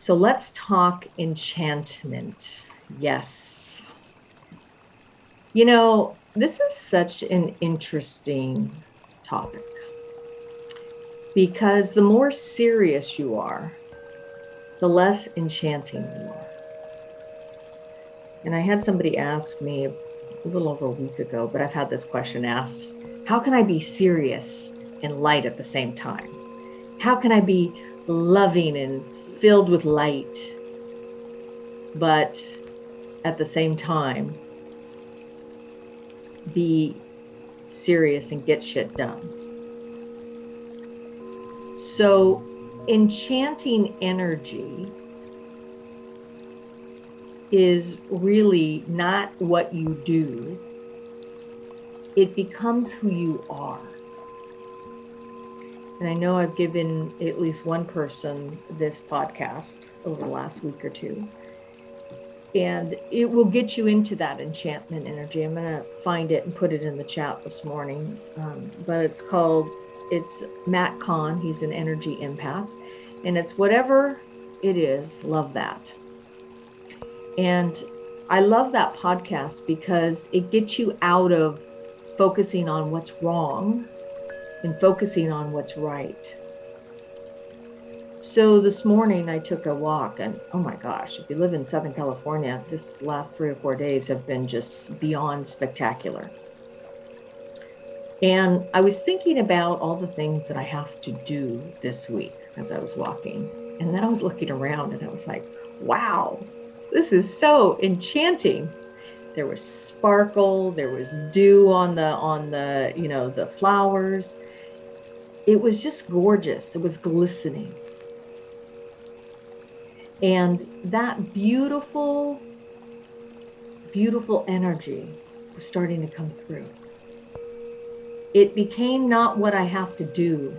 So let's talk enchantment. Yes. This is such an interesting topic because the more serious you are, the less enchanting you are. And I had somebody ask me a little over a week ago, but I've had this question asked: how can I be serious and light at the same time? How can I be loving and filled with light, but at the same time be serious and get shit done? So enchanting energy is really not what you do. It becomes who you are. And I know I've given at least one person this podcast over the last week or two. And it will get you into that enchantment energy. I'm going to find it and put it in the chat this morning. But it's Matt Kahn. He's an energy empath. And it's whatever it is, love that. And I love that podcast because it gets you out of focusing on what's wrong and focusing on what's right. So this morning I took a walk, and oh my gosh, if you live in Southern California, this last 3 or 4 days have been just beyond spectacular. And I was thinking about all the things that I have to do this week as I was walking. And then I was looking around and I was like, wow, this is so enchanting. There was sparkle, there was dew on the flowers. It was just gorgeous. It was glistening. And that beautiful, beautiful energy was starting to come through. It became not what I have to do,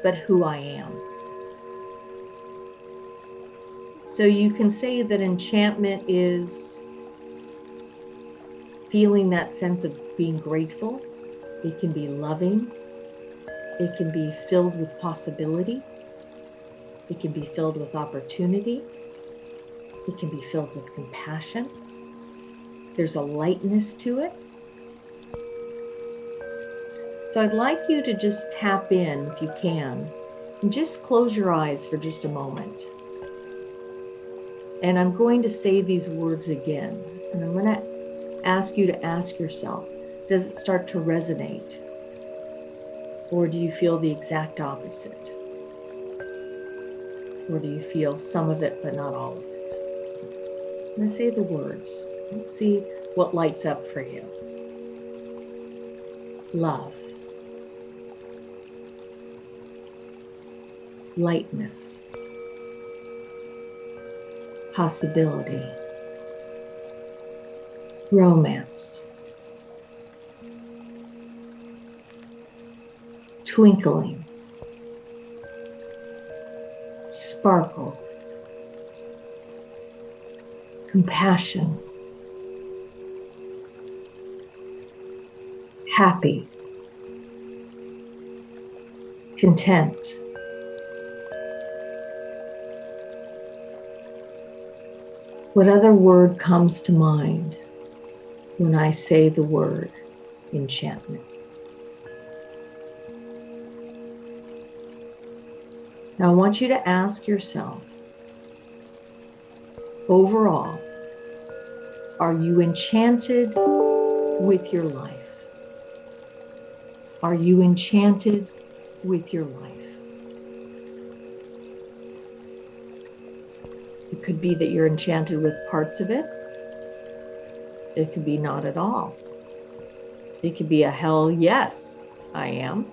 but who I am. So you can say that enchantment is feeling that sense of being grateful. It can be loving. It can be filled with possibility. It can be filled with opportunity. It can be filled with compassion. There's a lightness to it. So I'd like you to just tap in, if you can, and just close your eyes for just a moment. And I'm going to say these words again. And I'm going to ask you to ask yourself, does it start to resonate? Or do you feel the exact opposite? Or do you feel some of it, but not all of it? I'm going to say the words. Let's see what lights up for you. Love. Lightness. Possibility. Romance. Twinkling. Sparkle. Compassion. Happy. Content. What other word comes to mind when I say the word enchantment? Now I want you to ask yourself, overall, are you enchanted with your life? Are you enchanted with your life? It could be that you're enchanted with parts of it. It could be not at all. It could be a hell yes, I am.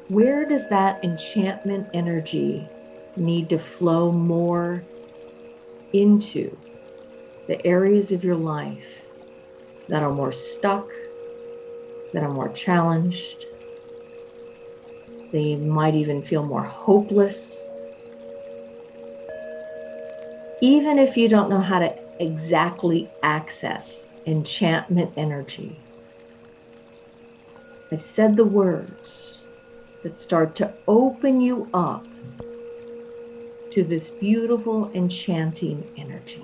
Where does that enchantment energy need to flow more into? The areas of your life that are more stuck, that are more challenged. They might even feel more hopeless. Even if you don't know how to exactly access enchantment energy, I've said the words. that start to open you up to this beautiful, enchanting energy.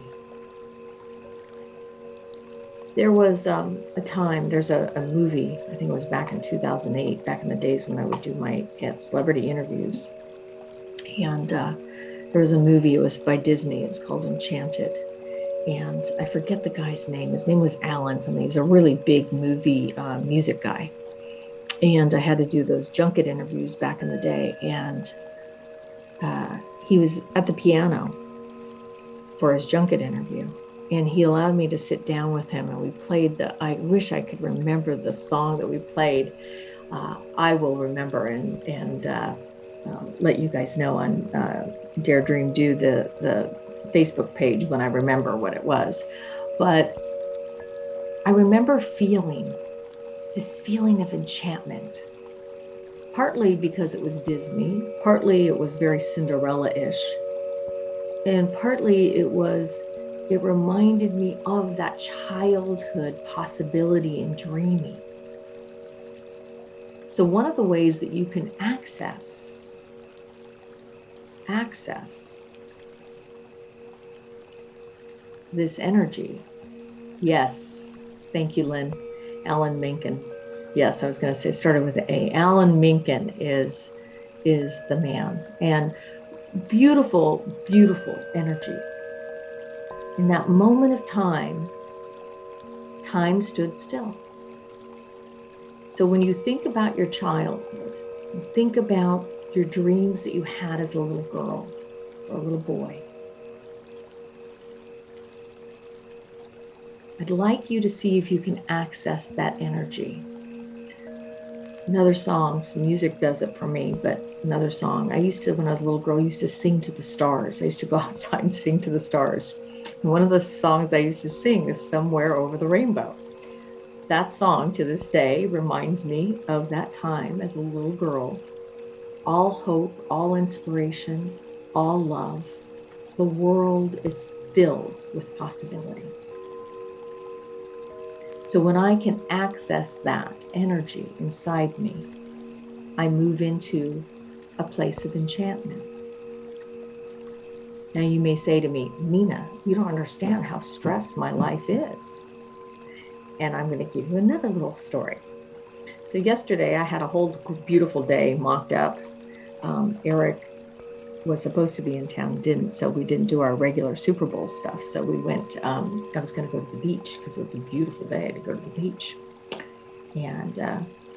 There was a time, there's a movie, I think it was back in 2008, back in the days when I would do my celebrity interviews. And there was a movie, it was by Disney, it's called Enchanted. And I forget the guy's name. His name was Alan something. He's a really big movie music guy. And I had to do those junket interviews back in the day. And he was at the piano for his junket interview. And he allowed me to sit down with him. And we played I wish I could remember the song that we played. I will remember and let you guys know on Dare Dream Do the Facebook page when I remember what it was. But I remember feeling this feeling of enchantment, partly because it was Disney, partly it was very Cinderella-ish, and partly it reminded me of that childhood possibility and dreaming. So one of the ways that you can access this energy. Yes, thank you, Lynn. Alan Menken. Yes, I was going to say it started with an A. Alan Menken is the man, and beautiful, beautiful energy. In that moment of time stood still. So when you think about your childhood, think about your dreams that you had as a little girl or a little boy. I'd like you to see if you can access that energy. Another song, some music does it for me, but another song. When I was a little girl, I used to sing to the stars. I used to go outside and sing to the stars. And one of the songs I used to sing is Somewhere Over the Rainbow. That song to this day reminds me of that time as a little girl. All hope, all inspiration, all love. The world is filled with possibility. So when I can access that energy inside me, I move into a place of enchantment. Now you may say to me, Nina, you don't understand how stressed my life is. And I'm going to give you another little story. So yesterday I had a whole beautiful day mocked up. Eric was supposed to be in town, so we didn't do our regular Super Bowl stuff. So we went, I was going to go to the beach because it was a beautiful day to go to the beach. And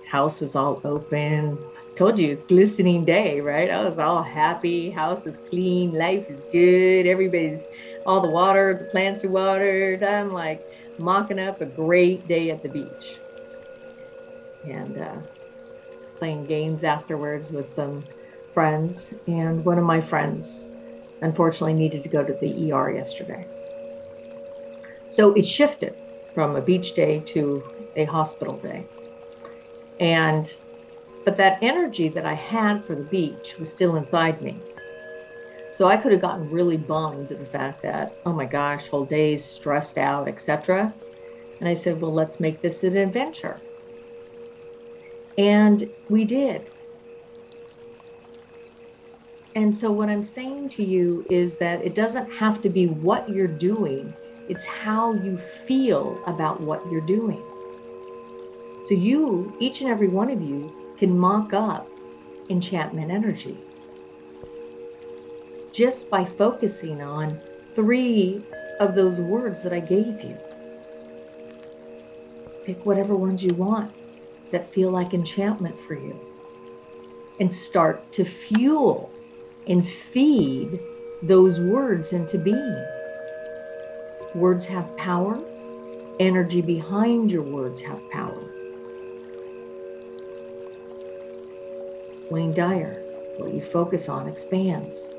house was all open. Told you it's glistening day, right? I was all happy. House is clean. Life is good. All the water, the plants are watered. I'm like mocking up a great day at the beach. And playing games afterwards with some friends, and one of my friends unfortunately needed to go to the ER yesterday. So it shifted from a beach day to a hospital day. But that energy that I had for the beach was still inside me. So I could have gotten really bummed at the fact that, oh my gosh, whole day's stressed out, etc. And I said, well, let's make this an adventure. And we did. And so what I'm saying to you is that it doesn't have to be what you're doing. It's how you feel about what you're doing. So you, each and every one of you, can mock up enchantment energy just by focusing on 3 of those words that I gave you. Pick whatever ones you want that feel like enchantment for you and start to fuel and feed those words into being. Words have power. Energy behind your words have power. Wayne Dyer, what you focus on expands.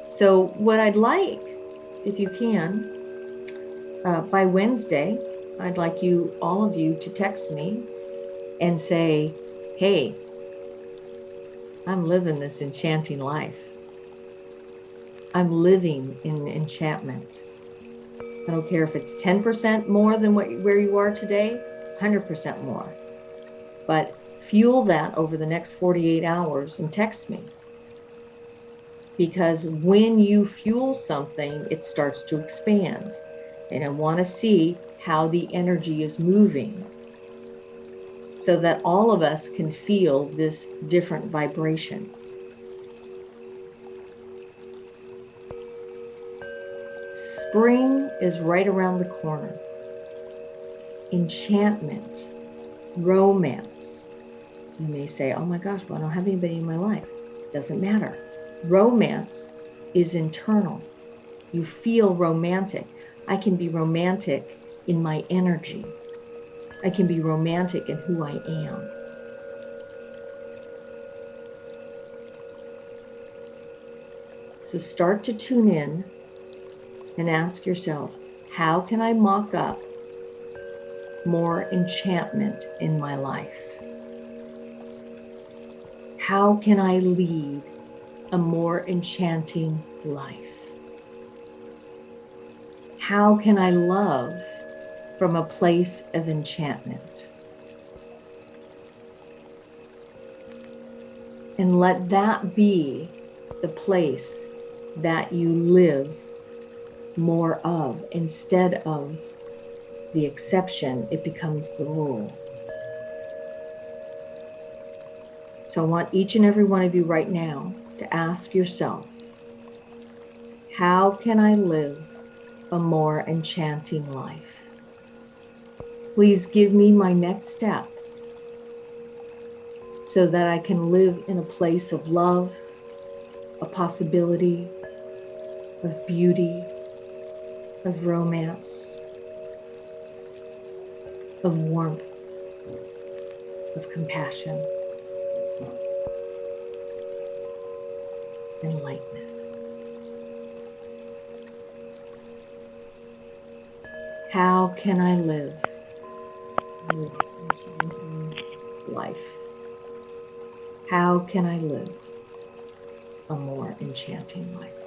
So what I'd like, if you can, by Wednesday, I'd like all of you to text me and say, hey, I'm living this enchanting life. I'm living in enchantment. I don't care if it's 10% more than where you are today, 100% more. But fuel that over the next 48 hours and text me. Because when you fuel something, it starts to expand. And I want to see how the energy is moving so that all of us can feel this different vibration. Spring is right around the corner. Enchantment, romance. You may say, oh my gosh, well, I don't have anybody in my life. Doesn't matter. Romance is internal. You feel romantic. I can be romantic in my energy. I can be romantic in who I am. So start to tune in and ask yourself, how can I mock up more enchantment in my life? How can I lead a more enchanting life? How can I love from a place of enchantment? And let that be the place that you live more of. Instead of the exception, it becomes the rule. So I want each and every one of you right now to ask yourself, how can I live a more enchanting life? Please give me my next step so that I can live in a place of love, a possibility of beauty, of romance, of warmth, of compassion, and lightness. How can I live life? How can I live a more enchanting life?